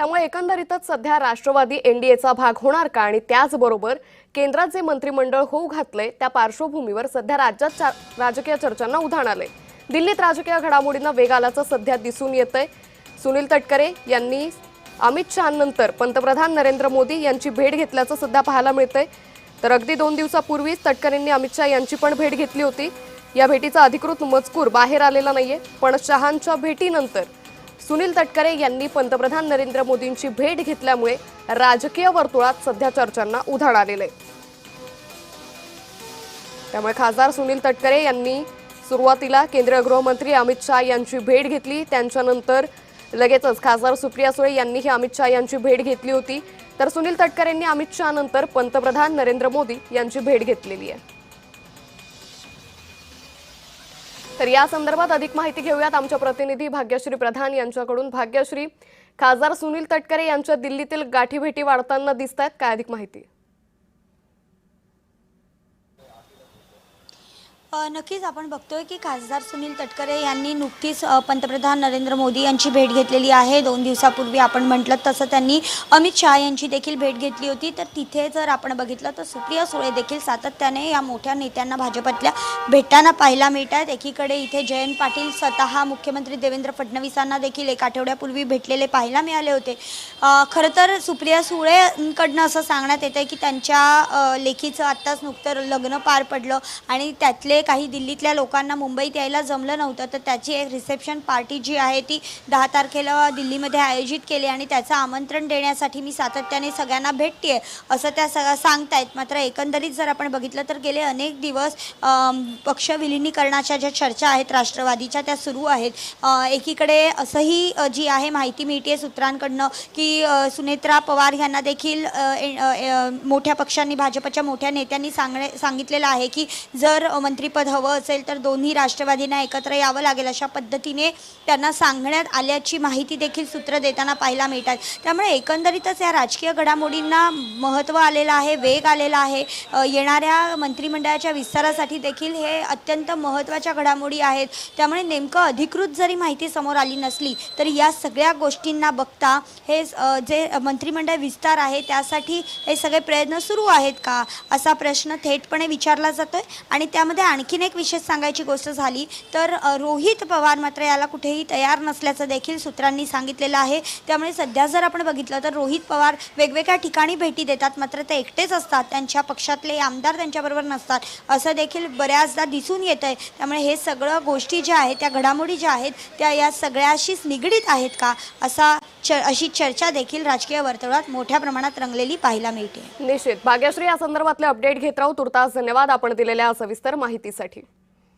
त्यामुळे एकंदरीतच सध्या राष्ट्रवादी एनडीएचा भाग होणार का आणि त्याचबरोबर केंद्रात जे मंत्रिमंडळ होऊ घातले त्या पार्श्वभूमीवर सध्या राज्यात राजकीय चर्चांना उधाण आले। दिल्लीत राजकीय घडामोडींना वेग आल्याचं सध्या दिसून येतंय। सुनील तटकरे यांनी अमित शहांनंतर पंतप्रधान नरेंद्र मोदी यांची भेट घेतल्याचं सध्या पाहायला मिळतंय। तर अगदी 2 दिवसापूर्वीच तटकरेंनी अमित शहा यांची पण भेट घेतली होती। या भेटीचा अधिकृत मजकूर बाहेर आलेला नाहीये, पण शहांच्या भेटीनंतर सुनील तटकरे यांनी पंतप्रधान नरेंद्र मोदींची भेट घेतल्यामुळे राजकीय वर्तुळात सध्या चर्चांना उधाण आलेले आहे। त्यामुळे खासदार सुनील तटकरे यांनी सुरुवातीला केंद्रीय गृहमंत्री अमित शहा यांची भेट घेतली, त्यांच्यानंतर लगेचच खासदार सुप्रिया सुळे यांनीही अमित शहा यांची भेट घेतली होती। तर सुनील तटकरेंनी अमित शहा नंतर पंतप्रधान नरेंद्र मोदी यांची भेट घेतलेली आहे। तर या संदर्भात अधिक माहिती घेऊयात आमच्या प्रतिनिधी भाग्यश्री प्रधान यांच्याकडून। भाग्यश्री, खासदार सुनील तटकरे यांच्या दिल्लीतील गाठीभेटी वाढताना दिसतायत, काय अधिक माहिती? नक्कीच आपण बघतोय की खासदार सुनील तटकरे यांनी नुकतीच पंतप्रधान नरेंद्र मोदी यांची भेट घेतलेली आहे। 2 दिवसापूर्वी आपण म्हटलं तसं त्यांनी अमित शहा यांची देखील भेट घेतली होती। तर तिथे जर आपण बघितलं तर सुप्रिया सुळे देखील सातत्याने या मोठ्या नेत्यांना भाजपतल्या भेटताना पाहायला मिळतात। एकीकडे इथे जयंत पाटील स्वतः मुख्यमंत्री देवेंद्र फडणवीसांना देखील 1 आठवड्यापूर्वी भेटलेले पाहायला मिळाले होते। खरं तर सुप्रिया सुळेंकडनं असं सांगण्यात येतं की त्यांच्या लेकीचं आत्ताच नुकतं लग्न पार पडलं आणि त्यातले काही दिल्लीतल्या लोकांना मुंबईत यायला जमलं नव्हतं, तर त्याची एक रिसेप्शन पार्टी जी आहे ती 10 तारखेला दिल्लीमध्ये आयोजित केली आणि त्याचं आमंत्रण देण्यासाठी मी सातत्याने सगळ्यांना भेटते असं त्या सांगतायत। मात्र एकंदरीत जर आपण बघितलं तर गेले अनेक दिवस पक्ष विलिनीकरणाच्या ज्या चर्चा आहेत राष्ट्रवादीच्या त्या सुरू आहेत। एकीकडे असंही जी आहे माहिती मिळते सूत्रांकडनं की सुनेत्रा पवार यांना देखील मोठ्या पक्षांनी भाजपच्या मोठ्या नेत्यांनी सांगितलेलं आहे की जर मंत्रिपद हवं असेल तर दोन्ही राष्ट्रवादींना एकत्र यावं लागेल, अशा पद्धतीने त्यांना सांगण्यात आल्याची माहिती देखील सूत्र देताना पाहायला मिळतात। त्यामुळे एकंदरीतच या राजकीय घडामोडींना महत्त्व आलेलं आहे, वेग आलेला आहे। येणाऱ्या मंत्रिमंडळाच्या विस्तारासाठी देखील हे अत्यंत महत्त्वाच्या घडामोडी आहेत। त्यामुळे नेमकं अधिकृत जरी माहिती समोर आली नसली तरी या सगळ्या गोष्टींना बघता हे जे मंत्रिमंडळ विस्तार आहे त्यासाठी हे सगळे प्रयत्न सुरू आहेत का असा प्रश्न थेटपणे विचारला जातोय। आणि त्यामध्ये आणखीन एक विशेष सांगायची गोष्ट झाली तर रोहित पवार मात्र याला कुठेही तयार नसल्याचं देखील सूत्रांनी सांगितलेलं आहे। त्यामुळे सध्या जर आपण बघितलं तर रोहित पवार वेगवेगळ्या ठिकाणी भेटी देतात, मात्र ते एकटेच असतात, त्यांच्या पक्षातले आमदार त्यांच्याबरोबर नसतात असं देखील बऱ्याचदा दिसून येत आहे। त्यामुळे हे सगळं गोष्टी ज्या आहेत त्या घडामोडी ज्या आहेत त्या या सगळ्याशीच निगडीत आहेत का अशी चर्चा देखील राजकीय वर्तुळात मोठ्या प्रमाणात रंगलेली पाहायला मिळते। निश्चित भाग्यश्री, या संदर्भातले अपडेट घेत राहू। तुर्तास धन्यवाद आपण दिलेल्या सविस्तर माहितीसाठी।